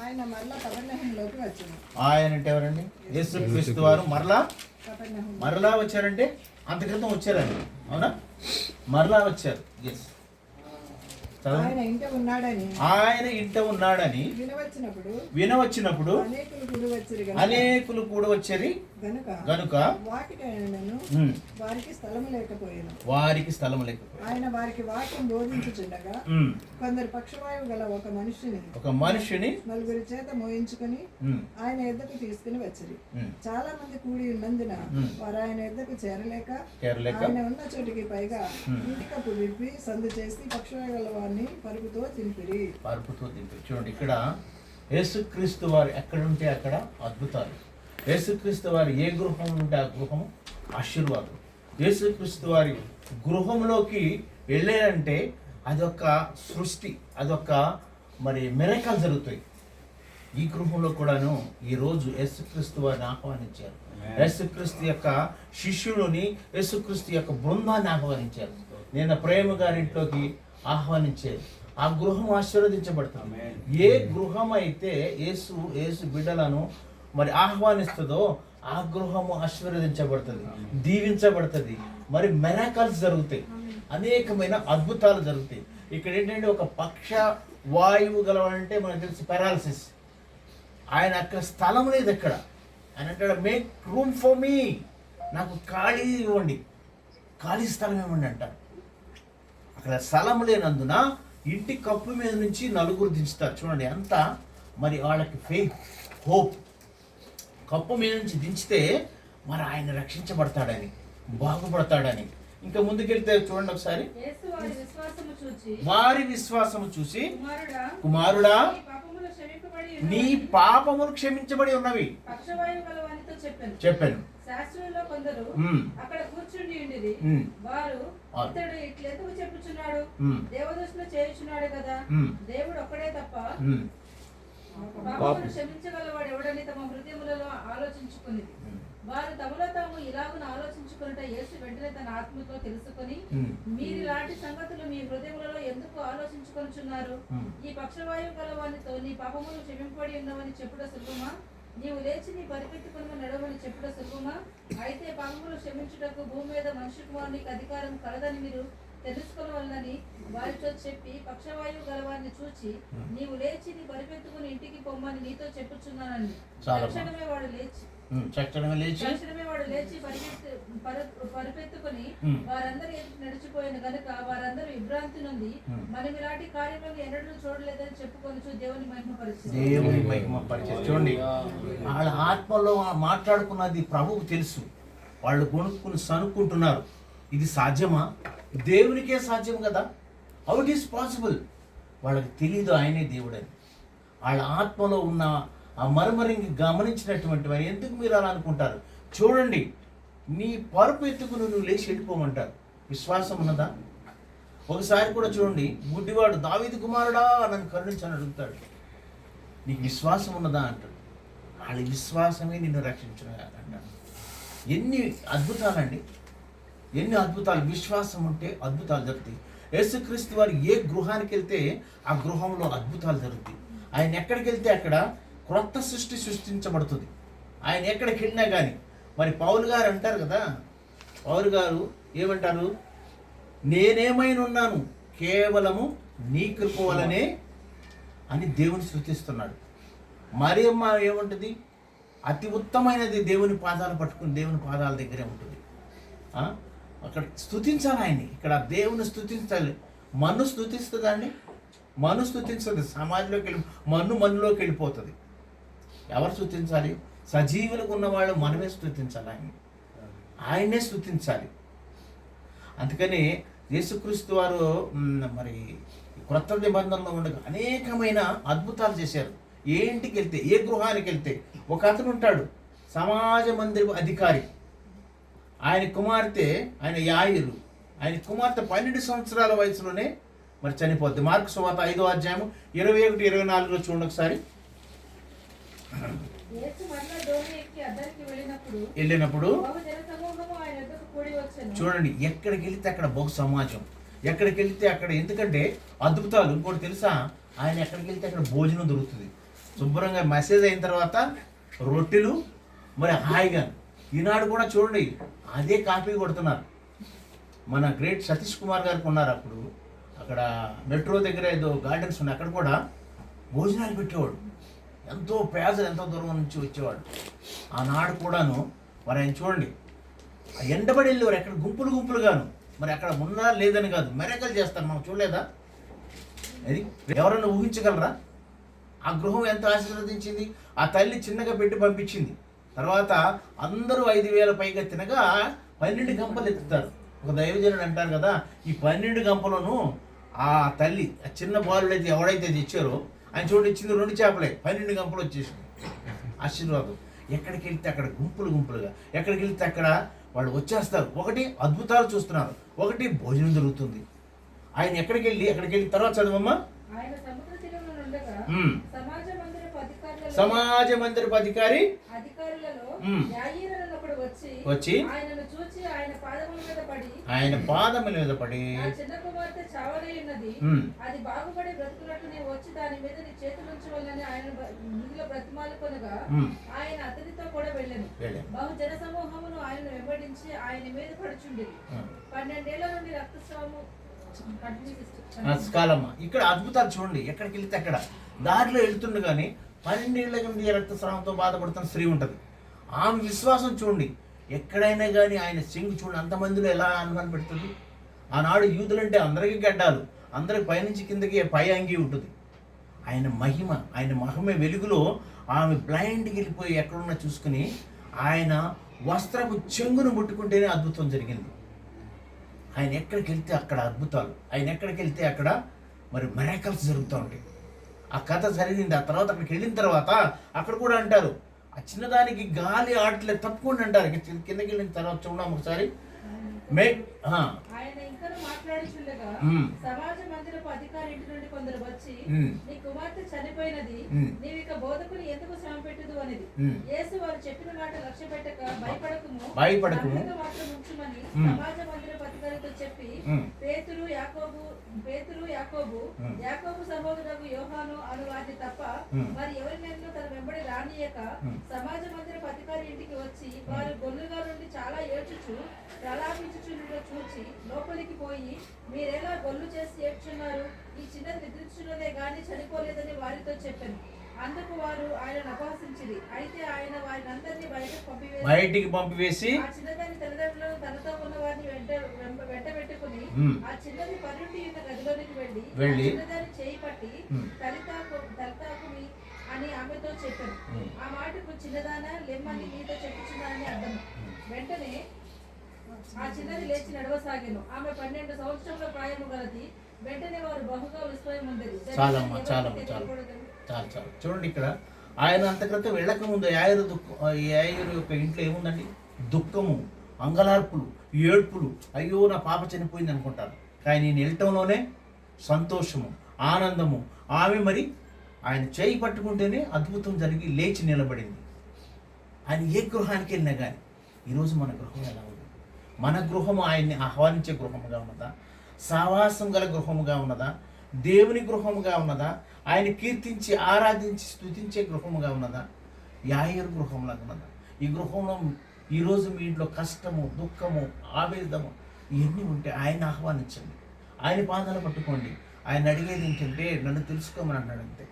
ఆయన అంటే ఎవరండి? యేసుక్రీస్తు వారు మరలా వచ్చారంటే అంత క్రితం వచ్చారండి, అవునా? మరలా వచ్చారు. ఎస్, ఆయన ఇంట ఉన్నాడని వినవచ్చినప్పుడు అనేకులు కూడా వచ్చేది గనుక వారికి స్థలము లేకపోయాను. ఆయన వారికి వాక్యం బోధించుచుండగా కొందరు పక్షవాయువు గల ఒక మనిషిని నలుగురి చేత మోయించుకుని ఆయన ఎద్దకు తీసుకుని వచ్చిరి. చాలా మంది కూడి ఉన్నందున వారు ఆయన ఎద్దకు చేరలేక ఆయన ఉన్న చోటికి పైగా ఇంటికప్పు విప్పి సందు చేసి పక్షవాయువు గల వారిని పరుపుతో దింపిరి. చూడండి, ఇక్కడ యేసుక్రీస్తు వారు ఎక్కడుంటే అక్కడ అద్భుతాలు. యేసుక్రీస్తు వారు ఏ గృహం ఉంటే ఆ గృహం ఆశీర్వాదం. యేసుక్రీస్తు వారి గృహంలోకి వెళ్ళారంటే అదొక సృష్టి, అదొక మరి మిరకల్ జరుగుతాయి. ఈ గృహంలో కూడాను ఈరోజు యేసుక్రీస్తు వారిని ఆహ్వానించారు. యేసుక్రీస్తు యొక్క శిష్యులని, యేసుక్రీస్తు యొక్క బృందాన్ని ఆహ్వానించారు. నేను ప్రేమ గారింట్లోకి ఆహ్వానించారు. ఆ గృహం ఆశీర్వదించబడుతుంది. ఏ గృహం అయితే యేసు బిడ్డలను మరి ఆహ్వానిస్తుందో ఆ గృహము ఆశీర్వదించబడుతుంది, దీవించబడుతుంది. మరి మిరాకల్స్ జరుగుతాయి, అనేకమైన అద్భుతాలు జరుగుతాయి. ఇక్కడ ఏంటంటే ఒక పక్ష వాయువు గలవాడంటే మనకు తెలిసి పారాలసిస్. ఆయన అక్కడ స్థలం లేదు. అక్కడ ఆయన అంటాడు, మేక్ రూమ్ ఫర్ మీ, నాకు ఖాళీ ఇవ్వండి, ఖాళీ స్థలం ఇవ్వండి అంటారు. అక్కడ స్థలం లేనందున ఇంటి కప్పు మీద నుంచి నలుగురు దించుతారు. చూడండి అంతా మరి వాళ్ళకి ఫెయిత్, హోప్. కప్పు మీద నుంచి దించితే మరి ఆయన రక్షించబడతాడని, బాగుపడతాడని. ఇంకా ముందుకెళ్తే చూడండి ఒకసారి, వారి విశ్వాసము చూసి కుమారుడా నీ పాపములు క్షమించబడి ఉన్నవి చెప్పాను. శాస్త్రులలో కొందరు అక్కడ కూర్చుండి ఉండిరి. వారు ఇతడు ఇట్లెందుకు చెప్పుచున్నాడు, దేవదృష్టిలో చేయుచున్నాడు కదా, దేవుడు ఒక్కడే తప్ప పాపములు క్షమించగలవాడు ఎవడని తమ హృదయములలో ఆలోచించుకుని వారు తమలో తాము ఇలాగున ఆలోచించుకున్నట యేసు వెంటనే తన ఆత్మతో తెలుసుకొని, మీరు ఇలాంటి సంగతులు మీ హృదయములలో ఎందుకు ఆలోచించుకొనుచున్నారు? ఈ పక్షవాయువు గలవానితో నీ పాపములు క్షమింపబడి ఉన్నవని చెప్పుట సులభమా? నీవు లేచి నీ పరిపెట్టుకుని నడవని చెప్పుట సులభమా? అయితే పాపములు క్షమించుటకు భూమి మీద మనుష్య కుమారునికి అధికారం కలదని మీరు తెలుసుకోవాలని వారితో చెప్పి, పక్షవాయువు గలవారిని చూచి నీవు లేచి నీ పరిపెత్తుకుని ఇంటికి పొమ్మని నీతో చెప్పుచున్నానని తక్షణమే వాడు లేచి పరిపెత్తుకుని వారందరూ నడిచిపోయిన గనుక వారందరూ విభ్రాంతి నుండి మనం ఇలాంటి కార్యములను ఎన్నడూ చూడలేదని చెప్పుకొని దేవుని మహిమపరిచారు. చూడండి, వాళ్ళ ఆత్మలో మాట్లాడుకున్నది ప్రభువుకు తెలుసు. వాళ్ళు కొనుక్కుని సనుక్కుంటున్నారు, ఇది సాధ్యమా? దేవునికే సాధ్యం కదా, హౌ ఇట్ ఈస్ పాసిబుల్? వాళ్ళకి తెలీదు ఆయనే దేవుడని. వాళ్ళ ఆత్మలో ఉన్న ఆ మరమరింగి గమనించినటువంటి వారు ఎందుకు మీరు అలా అనుకుంటారు? చూడండి, నీ పరుపు ఎత్తుకుని నువ్వు లేచి వెళ్ళిపోమంటారు. విశ్వాసం ఉన్నదా? ఒకసారి కూడా చూడండి, గుడ్డివాడు దావీదు కుమారుడా నన్ను కరుణించని అడుగుతాడు, నీకు విశ్వాసం ఉన్నదా అంటాడు. వాళ్ళ విశ్వాసమే నిన్ను రక్షించడం అంటాడు. ఎన్ని అద్భుతాలండి, ఎన్ని అద్భుతాలు! విశ్వాసం ఉంటే అద్భుతాలు జరుగుతాయి. యేసుక్రీస్తు వారు ఏ గృహానికి వెళ్తే ఆ గృహంలో అద్భుతాలు జరుగుతాయి. ఆయన ఎక్కడికి వెళ్తే అక్కడ క్రొత్త సృష్టి సృష్టించబడుతుంది. ఆయన ఎక్కడికి వెళ్ళినా కానీ. మరి పౌలు గారు అంటారు కదా, పౌలు గారు ఏమంటారు? నేనేమైనా ఉన్నాను కేవలము నీ కృప వలనే అని దేవుని స్తుతిస్తున్నాడు. మరియమ్మ ఏముంటుంది? అతి ఉత్తమైనది దేవుని పాదాలు పట్టుకుని దేవుని పాదాల దగ్గరే ఉంటుంది. అక్కడ స్తుతించాలి ఆయన్ని. ఇక్కడ దేవుని స్తుతించాలి. మన్ను స్తుతిస్తుందా అండి? మన్ను స్తుతించదు. సమాజంలోకి వెళ్ళి మన్నులోకి వెళ్ళిపోతుంది. ఎవరు స్తుతించాలి? సజీవులకు ఉన్నవాళ్ళు మనమే స్తుతించాలి, ఆయన్నే స్తుతించాలి. అందుకని యేసుక్రీస్తు వారు మరి క్రొత్త నిబంధనలో ఉండగా అనేకమైన అద్భుతాలు చేశారు. ఏ ఇంటికి వెళ్తే, ఏ గృహానికి వెళ్తే ఒక అతను ఉంటాడు, సమాజ మందిర అధికారి. ఆయన కుమార్తె, ఆయన యాయిరు, ఆయన కుమార్తె 12 సంవత్సరాల వయసులోనే మరి చనిపోద్ది. మార్కు సువార్త 5వ అధ్యాయం 21-24 చూడండి ఒకసారి. వెళ్ళినప్పుడు చూడండి, ఎక్కడికి వెళితే అక్కడ బహు సమాజం, ఎక్కడికి వెళితే అక్కడ. ఎందుకంటే అద్భుతాలు. ఇంకోటి తెలుసా, ఆయన ఎక్కడికి వెళ్తే అక్కడ భోజనం దొరుకుతుంది. శుభ్రంగా మెసేజ్ అయిన తర్వాత రొట్టెలు మరి హాయిగా. ఈనాడు కూడా చూడండి అదే కాపీ కొడుతున్నారు. మన గ్రేట్ సతీష్ కుమార్ గారికి ఉన్నారు అప్పుడు అక్కడ మెట్రో దగ్గర ఏదో గార్డెన్స్ ఉన్నాయి, అక్కడ కూడా భోజనాలు పెట్టేవాడు. ఎంతో పేదలు ఎంతో దూరం నుంచి వచ్చేవాడు. ఆనాడు కూడాను మరి ఆయన చూడండి ఎండబడి వెళ్ళేవారు, ఎక్కడ గుంపులు గుంపులుగాను. మరి అక్కడ ఉన్నా లేదని కాదు, మెరకలు చేస్తారు. మనం చూడలేదా? అది ఎవరన్నా ఊహించగలరా? ఆ గృహం ఎంత ఆశీర్వదించింది. ఆ తల్లి చిన్నగా పెట్టి పంపించింది. తర్వాత అందరూ 5,000 పైగా తినగా 12 గంపలు ఎత్తుతారు. ఒక దైవజనుడు అంటారు కదా, ఈ 12 గంపలను ఆ తల్లి ఆ చిన్న బాలుడు అయితే ఎవడైతే తెచ్చారో ఆయన చూడండి ఇచ్చింది 2 చేపలే, 12 గంపలు వచ్చేసింది. ఆశీర్వాదం. ఎక్కడికి వెళ్తే అక్కడ గుంపులు గుంపులుగా, ఎక్కడికి వెళ్తే అక్కడ వాళ్ళు వచ్చేస్తారు. ఒకటి అద్భుతాలు చూస్తున్నారు, ఒకటి భోజనం జరుగుతుంది. ఆయన ఎక్కడికి వెళ్ళి తర్వాత చదవమ్మా. ఆయన సముద్ర తీరంలో ఉండగా సమాజ మందిరపు అధికారులలో యాయీరు అను ఒకడు వచ్చి ఆయనను చూచి ఆయన పాదముల మీద పడి నా చిన్న కుమార్తె చావలై ఉన్నది, అది బాగుపడి బ్రతుకున్నట్టు నీవు వచ్చి దాని మీద నీ చేతులు ఉంచవలనని ఆయన మిగిలిన బ్రతిమాలుకొనగా ఆయన అతనితో కూడా వెళ్ళాను. బహు జన సమూహమును ఆయన వెంబడించి ఆయన మీద పడుచుండేది. 12 ఏళ్ల నుండి రక్తస్రావము. ఇక్కడ అద్భుతాలు చూడండి. ఎక్కడికి వెళ్తే అక్కడ దారిలో వెళ్తుండగానే 12 ఏళ్ల నుండి రక్తస్రావంతో బాధపడుతున్న స్త్రీ ఉంటుంది. ఆమె విశ్వాసం చూడండి. ఎక్కడైనా కానీ ఆయన సింగ్ చూడండి అంతమందిలో ఎలా అనుమానం పెడుతుంది. ఆనాడు యూదులంటే అందరికీ గడ్డాలు, అందరికి పైనుంచి కిందకి పై అంగి ఉంటుంది. ఆయన మహిమ వెలుగులో ఆమె బ్లైండ్కి వెళ్ళిపోయి ఎక్కడున్నా చూసుకుని ఆయన వస్త్రపు చెంగును ముట్టుకుంటేనే అద్భుతం జరిగింది. ఆయన ఎక్కడికి వెళ్తే అక్కడ అద్భుతాలు, ఆయన ఎక్కడికి వెళ్తే అక్కడ మరి మిరాకిల్స్ జరుగుతూ ఉంటాయి. ఆ కథ జరిగింది. ఆ తర్వాత అక్కడికి వెళ్ళిన తర్వాత అక్కడ కూడా అంటారు ఆ చిన్నదానికి గాలి ఆటలే తప్పుకోండి అంటారు. కిందకి వెళ్ళిన తర్వాత చూడడం ఒకసారి ఆయన ఇంకా మాట్లాడుచుండగా సమాజ మందిరపు అధికారి ఇంటి నుండి కొందరు వచ్చి నీ కుమార్తె చనిపోయినది, నీవు ఇక బోధకుని ఎందుకు శ్రమ పెట్టుదు అనేది. యేసు వారు చెప్పిన మాట లక్ష్య పెట్టక భయపడకుము మాత్రం ఉంచుమని సమాజ మందిరపు అధికారితో చెప్పి పేతురు యాకోబు సహోదరుడు యోహాను అను వారిని తప్ప మరి ఎవరినైనా తన వెంబడి రానియక సమాజ మందిరపు అధికారి ఇంటికి వచ్చి వారు గొల్లుగా నుండి చాలా ఏడ్చుచు ప్రలాపించుచుండగా చూచి లోపలికి పోయి మీరెలా గొల్లు చేసి ఏడ్చున్నారు, ఈ చిన్నది నిద్రించున్నదే గాని చనిపోలేదని వారితో చెప్పాను. అందుకు వారు ఆయన అపహసించిరి. అయితే ఆయన వారిని అందరినీ బయటికి పంపివేసి ఆ చిన్నదాని తల్లిదండ్రులను తనతో ఉన్న వారిని వెంట పెట్టుకుని ఆ చిన్నది పరుండి ఉన్న గదిలోనికి వెళ్ళి చిన్నదాన్ని చేయి పట్టి తలితాకుమి అని ఆమెతో చెప్పాను. ఆ మాటకు చిన్నదానా లెమ్మని మీతో చెప్పుచున్నానని అర్థం. వెంటనే ఆ చిన్నది లేచి నడవసాగాను. ఆమె 12 సంవత్సరముల ప్రాయము గలది. వెంటనే వారు బహుగా విస్మయం ఉండేది. చాలు చూడండి. ఇక్కడ ఆయన అంత క్రితం వెళ్ళక ముందు యాయరు యొక్క ఇంట్లో ఏముందండి? దుఃఖము, అంగలార్పులు, ఏడ్పులు. అయ్యో నా పాప చనిపోయింది అనుకుంటారు. కానీ నేను వెళ్ళటంలోనే సంతోషము, ఆనందము. ఆమె మరి ఆయన చేయి పట్టుకుంటేనే అద్భుతం జరిగి లేచి నిలబడింది. ఆయన ఏ గృహానికి వెళ్ళినా కానీ ఈరోజు మన గృహం ఎలా ఉంది? మన గృహము ఆయన్ని ఆహ్వానించే గృహముగా ఉన్నదా? సావాసం గల గృహముగా ఉన్నదా? దేవుని గృహముగా ఉన్నదా? ఆయన కీర్తించి ఆరాధించి స్తుతించే గృహముగా ఉన్నదా? యాయరు గృహంలాగా ఉన్నదా? ఈ గృహంలో ఈరోజు మీ ఇంట్లో కష్టము, దుఃఖము, ఆవేదము ఇవన్నీ ఉంటే ఆయన ఆహ్వానించండి. ఆయన పాదాలు పట్టుకోండి. ఆయన అడిగేది ఏంటంటే నన్ను తెలుసుకోమని అన్నాడు అంతే.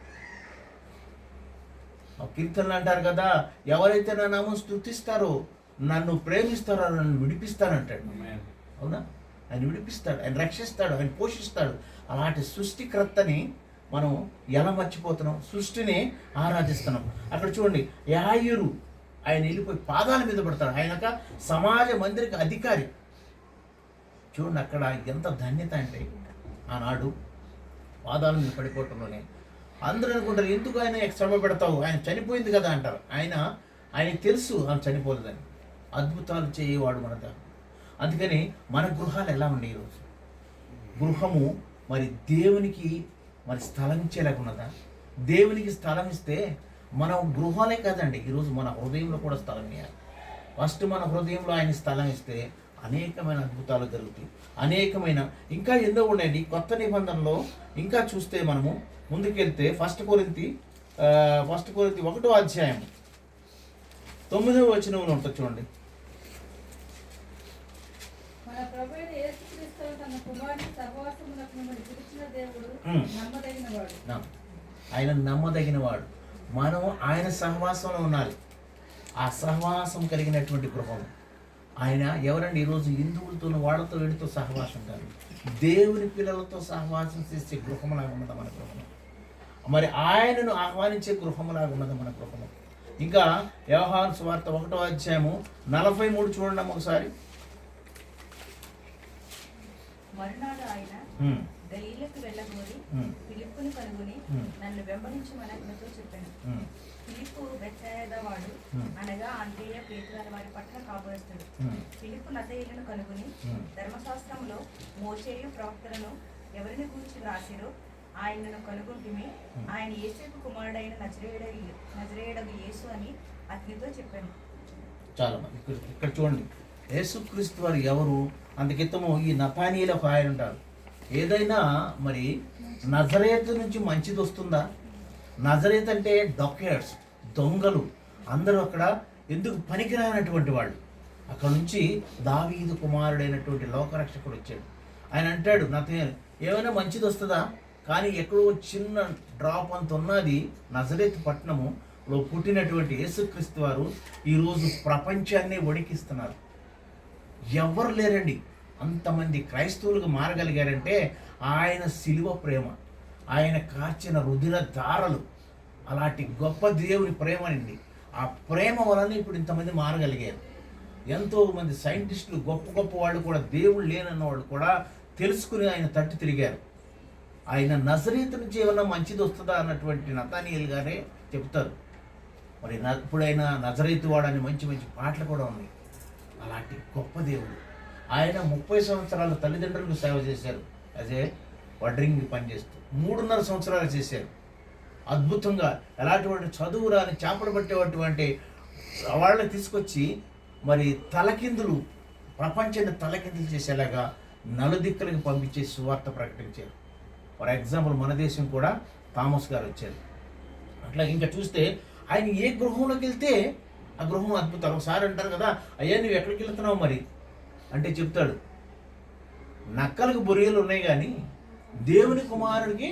కీర్తనలు అంటారు కదా, ఎవరైతే నా నామం స్తుతిస్తారో, నన్ను ప్రేమిస్తారో నన్ను విడిపిస్తానంటాడు. అవునా? ఆయన విడిపిస్తాడు, ఆయన రక్షిస్తాడు, ఆయన పోషిస్తాడు. అలాంటి సృష్టికర్తని మనం ఎలా మర్చిపోతున్నాం? సృష్టిని ఆరాధిస్తున్నాం. అక్కడ చూడండి, యాయరు ఆయన వెళ్ళిపోయి పాదాల మీద పడతాడు. ఆయనక సమాజ మందిరికి అధికారి. చూడండి అక్కడ ఎంత ధన్యత అంటే ఆనాడు పాదాల మీద పడిపోవటంలోనే అందరూ అనుకుంటారు ఎందుకు ఆయన శ్రమ పెడతావు, ఆయన చనిపోయింది కదా అంటారు. ఆయనకి తెలుసు ఆమె చనిపోలేదని. అద్భుతాలు చేయవాడు మన దేవుడు. అందుకని మన గృహాలు ఎలా ఉండే ఈరోజు? గృహము మరి దేవునికి మరి స్థలం ఇచ్చేలాగున్నదా? దేవునికి స్థలం ఇస్తే మనం గృహాలే కదండి, ఈరోజు మన హృదయంలో కూడా స్థలం ఇవ్వాలి. ఫస్ట్ మన హృదయంలో ఆయన స్థలం ఇస్తే అనేకమైన అద్భుతాలు జరుగుతాయి. అనేకమైన ఇంకా ఎన్నో ఉన్నాయండి. కొత్త నిబంధనలో ఇంకా చూస్తే మనము ముందుకెళ్తే 1 కొరింథీ ఫస్ట్ కొరింథీ 1వ అధ్యాయం 9వ వచనంలో ఉంటుంది చూడండి. మన ప్రభువైన యేసుక్రీస్తు తన కుమారుని సహవాసమునకు మిమ్మల్ని పిలిచిన దేవుడు నమ్మదగినవాడు. ఆయన నమ్మదగినవాడు. మనం ఆయన సహవాసంలో ఉండాలి. ఆ సహవాసం కలిగినటువంటి గృహం ఆయన ఎవరండి? ఈరోజు హిందువులతో వాళ్ళతో వీడితో సహవాసం కాదు, దేవుని పిల్లలతో సహవాసం చేసే గృహంలాగా ఉన్నది మన గృహం. మరి ఆయనను ఆహ్వానించే గృహంలాగా ఉన్నది మన గృహం. ఇంకా యోహాను సువార్త 1వ అధ్యాయము 43 చూడండి ఒకసారి. మరునాడు ఆయన గలీలకు వెళ్ళగోరి ఫిలిప్పును కనుగొని నన్ను వెంబడించమని అతనితో చెప్పాను. ఫిలిప్పు బెత్సాయిదా వాడు, అనగా అంద్రెయ పేతురు అనే వారి పట్ల కాపురస్తుడు. ఫిలిప్పు నతనయేలును కనుగొని ధర్మశాస్త్రంలో మోషేయు ప్రవక్తలను ఎవరిని గురించి రాసిరో ఆయనను కనుగొంటిమి, ఆయన యేసేపు కుమారుడైన నజరేయుడగు యేసు అని అతనితో చెప్పాను. చాలా మంది ఇక్కడ చూడండి, యేసుక్రీస్తు వారు ఎవరు? అందుకితము ఈ నతానీయులు ఒక ఆయన ఉంటారు. ఏదైనా మరి నజరేతు నుంచి మంచిది వస్తుందా? నజరేత్ అంటే డొకేట్స్, దొంగలు అందరూ అక్కడ ఎందుకు పనికిరానటువంటి వాళ్ళు. అక్కడ నుంచి దావీదు కుమారుడైనటువంటి లోకరక్షకుడు వచ్చాడు. ఆయన అంటాడు, నతనీయులు ఏమైనా మంచిది వస్తుందా? కానీ ఎక్కడో చిన్న డ్రాప్ అంత ఉన్నది నజరేత్ పట్టణములో పుట్టినటువంటి యేసుక్రీస్తు వారు ఈరోజు ప్రపంచాన్ని వణికిస్తున్నారు. ఎవరు లేరండి అంతమంది క్రైస్తవులుగా మారగలిగారంటే ఆయన శిలువ ప్రేమ, ఆయన కార్చిన రుధిర ధారలు, అలాంటి గొప్ప దేవుని ప్రేమనండి. ఆ ప్రేమ వలన ఇప్పుడు ఇంతమంది మారగలిగారు. ఎంతోమంది సైంటిస్టులు, గొప్ప గొప్ప వాళ్ళు కూడా, దేవుడు లేనన్న వాళ్ళు కూడా తెలుసుకుని ఆయన తట్టి తిరిగారు. ఆయన నజరేతు నుంచి ఏమన్నా మంచిది వస్తుందా అన్నటువంటి నతానీయులు గారే చెప్తారు. మరి ఇప్పుడైనా నజరేతు వాడని మంచి మంచి పాటలు కూడా ఉన్నాయి. అలాంటి గొప్ప దేవుడు ఆయన 30 సంవత్సరాలు తల్లిదండ్రులకు సేవ చేశారు. అదే వడ్రింగ్ పనిచేస్తూ 3.5 సంవత్సరాలు చేశారు. అద్భుతంగా ఎలాంటి చదువు రాని చేపలు పట్టేటువంటి వాళ్ళని తీసుకొచ్చి మరి తలకిందులు, ప్రపంచాన్ని తలకిందులు చేసేలాగా నలుదిక్కులకు పంపించే సువార్త ప్రకటించారు. ఫర్ ఎగ్జాంపుల్ మన దేశం కూడా థామస్ గారు వచ్చారు. అట్లా ఇంకా చూస్తే ఆయన ఏ గృహంలోకి వెళ్తే ఆ గృహం అద్భుతాలు. ఒకసారి అంటారు కదా, అయ్యా నువ్వు ఎక్కడికి వెళ్తున్నావు మరి అంటే చెప్తాడు, నక్కలకు బొరియలు ఉన్నాయి కానీ దేవుని కుమారుడికి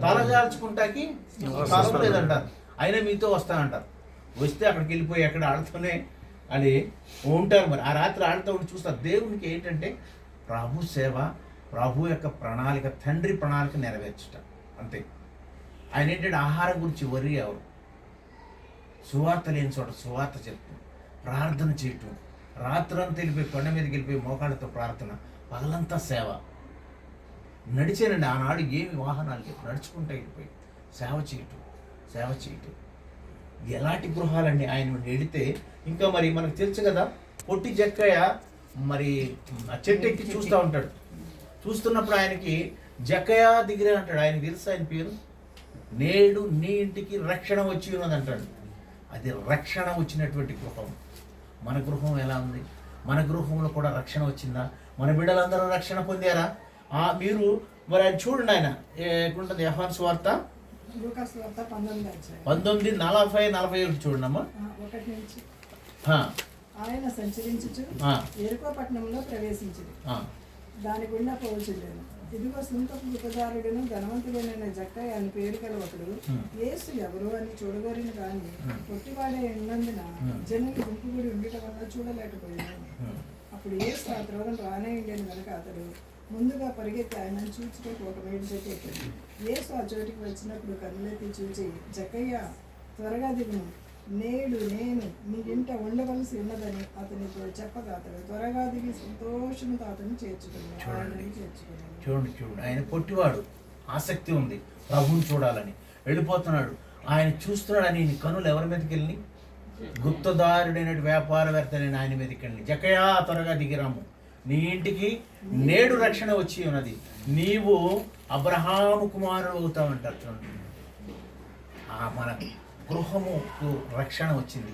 తలజాల్చుకుంటాకి స్థలం లేదంటారు. అయినా మీతో వస్తానంటారు. వస్తే అక్కడికి వెళ్ళిపోయి ఎక్కడ ఆడుతూనే అని ఉంటారు. మరి ఆ రాత్రి ఆడుతూ ఉండి చూస్తారు. దేవునికి ఏంటంటే ప్రభు సేవ, ప్రభు యొక్క ప్రణాళిక, తండ్రి ప్రణాళిక నెరవేర్చుట అంతే. ఆయన ఏంటంటే ఆహారం గురించి వరి ఎవరు, సువార్త లేని చోట సువార్త చెప్తాం, ప్రార్థన చేయటం, రాత్రంతా వెళ్ళిపోయి కొండ మీదకి వెళ్ళిపోయి మోకాళ్ళతో ప్రార్థన, పగలంతా సేవ. నడిచేనండి ఆనాడు ఏమి వాహనాలు లేవు, నడుచుకుంటూ వెళ్ళిపోయి సేవ చేయటం. ఎలాంటి గృహాలండి ఆయన వెళితే. ఇంకా మరి మనకు తెలుసు కదా, పొట్టి జక్కయ్య మరి ఆ చెట్టు ఎక్కి చూస్తూ ఉంటాడు. చూస్తున్నప్పుడు ఆయనకి జక్కయ్య దిగిరే అంటాడు. ఆయన తెలుసు ఆయన పేరు. నేడు నీ ఇంటికి రక్షణ వచ్చి ఉన్నది అంటాడు. అది రక్షణ వచ్చినటువంటి గృహం. మన గృహం ఎలా ఉంది? మన గృహంలో కూడా రక్షణ వచ్చిందా? మన బిడ్డలందరూ రక్షణ పొందారా? మీరు మరి ఆయన చూడండి, ఆయన ఎట్లుంటుంది? యోహాను సువార్త 19:40-41 చూడండి అమ్మా. ఆయన సంచరించుచు యెరికో పట్టణంలో ప్రవేశించింది. దాని గుండా పోల్చుండెను. ఇదిగో సుంకపు గుత్తదారుడును ధనవంతుడైన జక్కయ్య అని పేరు గల ఒకడు యేసు ఎవరు అని చూడగోరిన కానీ పొట్టివాడే ఉన్నందున జనులు గుంపుగుడి ఉండటం వల్ల చూడలేకపోయాను. అప్పుడు యేసు ఆ త్రోవను రానే ఉండేను కనుక అతడు ముందుగా పరిగెత్తి ఆయనను చూచుటకు ఒక మేడి చెట్టు ఎక్కాడు. యేసు ఆ చోటికి వచ్చినప్పుడు కన్నులెత్తి చూచి, జక్కయ్య త్వరగా దిగును, నేడు నేను నీ ఇంట ఉండవలసి ఉన్నదని అతనితో చెప్పగా అతడు త్వరగా దిగి సంతోషంతో అతను చేర్చుకున్నాడు. చూడండి, ఆయన పొట్టివాడు, ఆసక్తి ఉంది ప్రభువుని చూడాలని వెళ్ళిపోతున్నాడు. ఆయన చూస్తున్నాడని నీ కనులు ఎవరి మీదకి వెళ్ళి? గుప్తదారుడైన వ్యాపారవేత్తలైన ఆయన మీదకి వెళ్ళి, జక్కయ్య త్వరగా దిగిరాము, నీ ఇంటికి నేడు రక్షణ వచ్చి ఉన్నది, నీవు అబ్రహాము కుమారుడు అవుతావంటారు. చూడండి, మన గృహముకు రక్షణ వచ్చింది.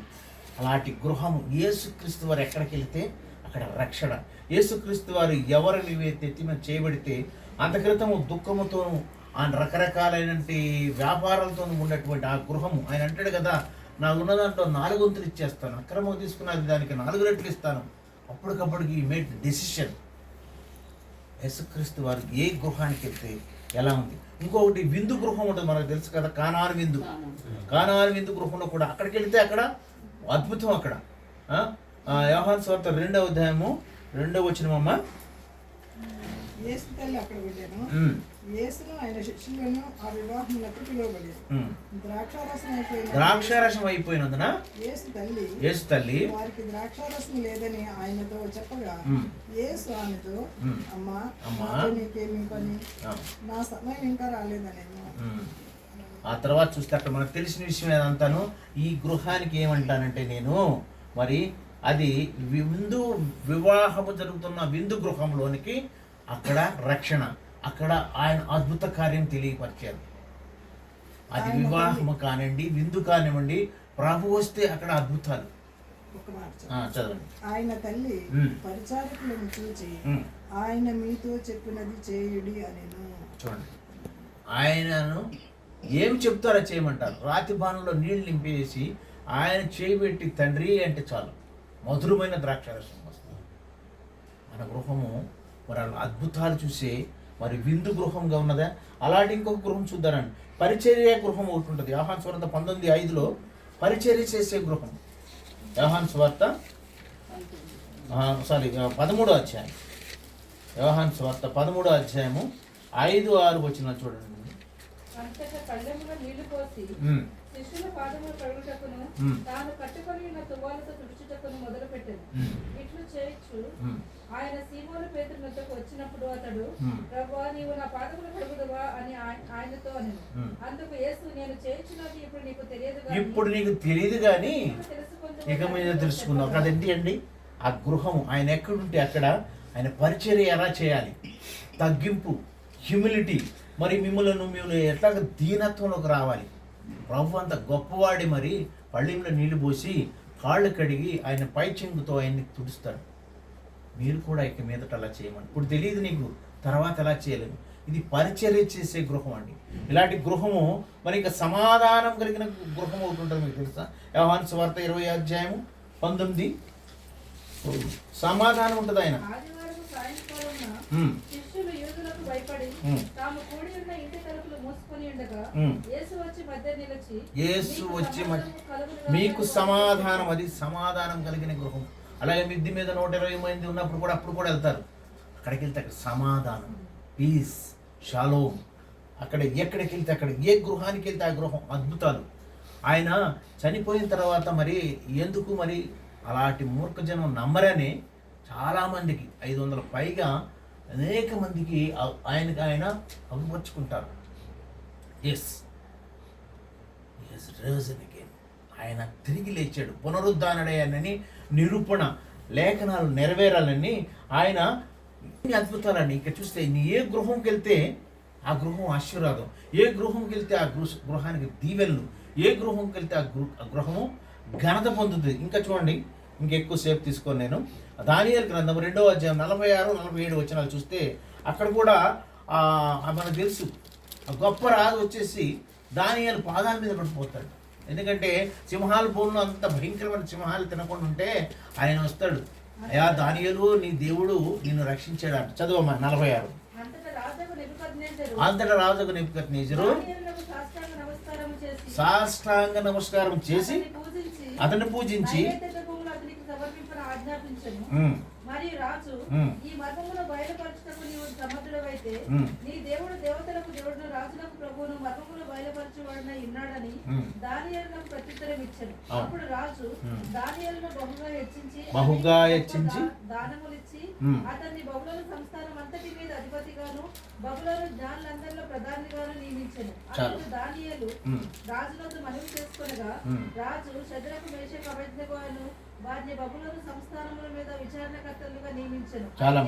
అలాంటి గృహము యేసుక్రీస్తు వారు ఎక్కడికి వెళితే అక్కడ రక్షణ. యేసుక్రీస్తు వారు ఎవరు ఎత్తిన చేయబడితే అంత క్రితము దుఃఖముతోనూ ఆ రకరకాలైనటువంటి వ్యాపారాలతో ఉన్నటువంటి ఆ గృహము, ఆయన అంటాడు కదా, నా ఉన్న దాంట్లో 4 వంతులు ఇచ్చేస్తాను, అక్రమం తీసుకున్నది దానికి 4 రెట్లు ఇస్తాను. అప్పటికప్పటికి ఈ మేడ్ డెసిషన్. యేసుక్రీస్తు వారు ఏ గృహానికి వెళ్తే ఎలా ఉంది. ఇంకొకటి విందు గృహం ఉంటుంది, మనకు తెలుసు కదా, కానాను విందు గృహంలో కూడా అక్కడికి వెళితే అక్కడ అద్భుతం. అక్కడ యోహాను సువార్త 2వ అధ్యాయము 2వ వచనమమ్మ. యేసు తల్లి అక్కడ వెళ్ళాను. యేసును ఆయన శిష్యులను ఆ వివాహములకు పిలువబడారు. ద్రాక్షారసం అయిపోయినందున యేసు తల్లి వారికి ద్రాక్షారసం లేదని ఆయనతో చెప్పగా యేసు ఆమెతో, అమ్మా నీకేమి పని, నా సమయం ఇంకా రాలేదని. ఆ తర్వాత చూస్తే అక్కడ మనకు తెలిసిన విషయం ఏదంతాను, ఈ గృహానికి ఏమంటానంటే నేను మరి అది వివాహము జరుగుతున్న విందు గృహంలోనికి అక్కడ రక్షణ, అక్కడ ఆయన అద్భుత కార్యం తెలియపరిచారు. అది వివాహము కానివ్వండి, విందు కానివ్వండి, ప్రభు వస్తే అక్కడ అద్భుతాలు. చదవండి. ఆయన తల్లి పరిచారకులను చూచి ఆయన మీతో చెప్పినది చేయుడి అని. చూడండి, ఆయనను ఏమి చెప్తారో చేయమంటారు. రాతి బాణంలో నీళ్లు నింపేసి ఆయన చేయబెట్టి తండ్రి అంటే చాలు, మధురమైన ద్రాక్షారసం వస్తుంది. మన గృహము మరి అద్భుతాలు చూసే మరి విందు గృహంగా ఉన్నదా. అలాంటి ఇంకొక గృహం చూద్దారండి, పరిచర్య గృహం ఒకటి ఉంటుంది. యోహాను సువార్త 19:5లో పరిచర్య చేసే గృహం. యోహాను సువార్త 13వ అధ్యాయం, యోహాను సువార్త 13వ అధ్యాయము 5-6 వచనాలు చూడండి. అంతటా కళ్ళెములో నీళ్లు పోసి శిష్యుల పాదములు కడుగుటకును తాను కట్టుకొని ఉన్న తువ్వాలతో తుడుచుటకును మొదలుపెట్టాను. ఇట్లు చేయొచ్చు ఆయన సీమోను పేతురు వద్దకు వచ్చినప్పుడు అతడు, ప్రభువా, నీవు నా పాదములు కడుగుదువా అని ఆయనతో అనెను. అందుకు యేసు, నేను చేయుచున్నది ఇప్పుడు నీకు తెలియదు కానీ ఇక మీద తెలుసుకున్నావు కదండి అండి. ఆ గృహము ఆయన ఎక్కడుంటే అక్కడ ఆయన పరిచర్య ఎలా చేయాలి, తగ్గింపు, హ్యూమిలిటీ, మరి మిమ్మల్ని ఎట్లాగ దీనత్వంలోకి రావాలి. ప్రభు అంత గొప్పవాడి మరి పళ్ళెంలో నీళ్లు పోసి కాళ్ళు కడిగి ఆయన పై చెంగుతో ఆయన్ని తుడుస్తాడు. మీరు కూడా ఇక మీదట అలా చేయమని. ఇప్పుడు తెలియదు నీకు, తర్వాత ఎలా చేయలేము. ఇది పరిచర్య చేసే గృహం అండి. ఇలాంటి గృహము మరి ఇంకా సమాధానం కలిగిన గృహం ఒకటి ఉంటుంది, మీకు తెలుసా. యోహాను సువార్త 20వ అధ్యాయము 19 సమాధానం ఉంటుంది. ఆయన భయపడి తాము కూడి ఉన్న ఇంటి తలుపులు మూసుకొని ఉండగా యేసు వచ్చి మీకు సమాధానం, అది సమాధానం కలిగిన గృహం. అలాగే మిద్ది మీద 120 మంది ఉన్నప్పుడు కూడా అప్పుడు కూడా వెళ్తారు. అక్కడికి వెళ్తే అక్కడ సమాధానం, పీస్, షాలోమ్. అక్కడ ఎక్కడికి వెళ్తే అక్కడ, ఏ గృహానికి వెళ్తే ఆ గృహం అద్భుతాలు. ఆయన చనిపోయిన తర్వాత మరి ఎందుకు మరి అలాంటి మూర్ఖజనం నమ్మరని చాలామందికి 500 పైగా అనేక మందికి ఆయన అగుపరుచుకుంటారు. ఆయన తిరిగి లేచాడు, పునరుద్ధానుడయ్యానని నిరూపణ లేఖనాలు నెరవేరాలని ఆయన అద్భుతాలని. ఇక చూస్తే ఏ గృహంకి వెళ్తే ఆ గృహం ఆశీర్వాదం, ఏ గృహంకి వెళ్తే ఆ గృహానికి దీవెనలు, ఏ గృహంకి వెళ్తే ఆ గృహము ఘనత పొందుతుంది. ఇంకా చూడండి, ఇంకెక్కువసేపు తీసుకొని నేను దానియేలు గ్రంథం 2వ అధ్యాయం 46-47 వచనాలు చూస్తే అక్కడ కూడా మనకు తెలుసు, గొప్ప రాజు వచ్చేసి దానియేలు పాదాల మీద పడిపోతాడు. ఎందుకంటే సింహాల బోన్లో అంత భయంకరమైన సింహాలు తినకుండా ఉంటే ఆయన వస్తాడు, అయ్యా దానియేలు, నీ దేవుడు నిన్ను రక్షించాడు అంట. చదువమ్మా 46. అంతటా రాజుకు నెబుకద్నెజరు సాష్టాంగ నమస్కారం చేసి అతన్ని పూజించి మరియు రాజు, ఈ మర్మమును బయలుపరచుటకు నీవు సమర్థుడవైతే నీ దేవుడు దేవతలకు దేవుడును రాజులకు ప్రభువును మర్మమును బయలుపరచువాడనై ఉన్నాడని దానియేలునకు ప్రత్యుత్తరం ఇచ్చాడు. అప్పుడు రాజు దానియేలును బహుగా హెచ్చించి దానములిచ్చి అతన్ని బబులోను సంస్థానం అంతటి మీద అధిపతిగాను బబులోను జ్ఞానులందరిలో ప్రధానిగాను నియమించాడు. అప్పుడు దానియేలు రాజులతో మనవి చేసుకొనగా రాజు షద్రకు మేషకు అబేద్నెగోను వారిని బబులోను సంస్థానముల మీద విచారణకర్తలుగా నియమించాడు. చాలా.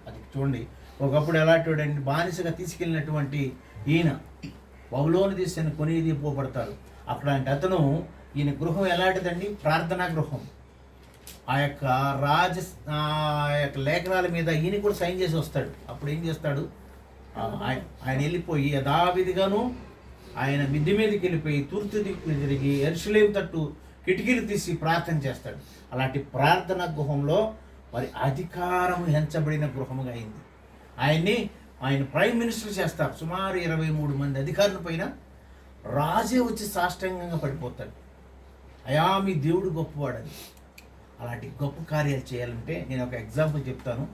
అది చూడండి, ఒకప్పుడు ఎలాంటి బానిసగా తీసుకెళ్ళినటువంటి ఈయన బబులోను తీసుకొని కొనిది పోబడతారు. అట్లాంటి అతను, ఈయన గృహం ఎలాంటిదండి, ప్రార్థనా గృహం. ఆ యొక్క లేఖనాల మీద ఈయన కూడా సైన్ చేసి వస్తాడు. అప్పుడు ఏం చేస్తాడు, ఆయన వెళ్ళిపోయి యథావిధిగాను ఆయన మిద్ది మీదకి వెళ్ళిపోయి తూర్పు దిక్కు తిరిగి యెరూషలేము తట్టు కిటికీలు తీసి ప్రార్థన చేస్తాడు. అలాంటి ప్రార్థన గృహంలో మరి అధికారం హెంచబడిన గృహముగా అయింది. ఆయన ప్రైమ్ మినిస్టర్ చేస్తారు. సుమారు 23 మంది అధికారుల పైన రాజే వచ్చి సాష్టాంగంగా పడిపోతాడు. అయా మీ దేవుడు గొప్పవాడని. అలాంటి గొప్ప కార్యాలు చేయాలంటే నేను ఒక ఎగ్జాంపుల్ చెప్తాను.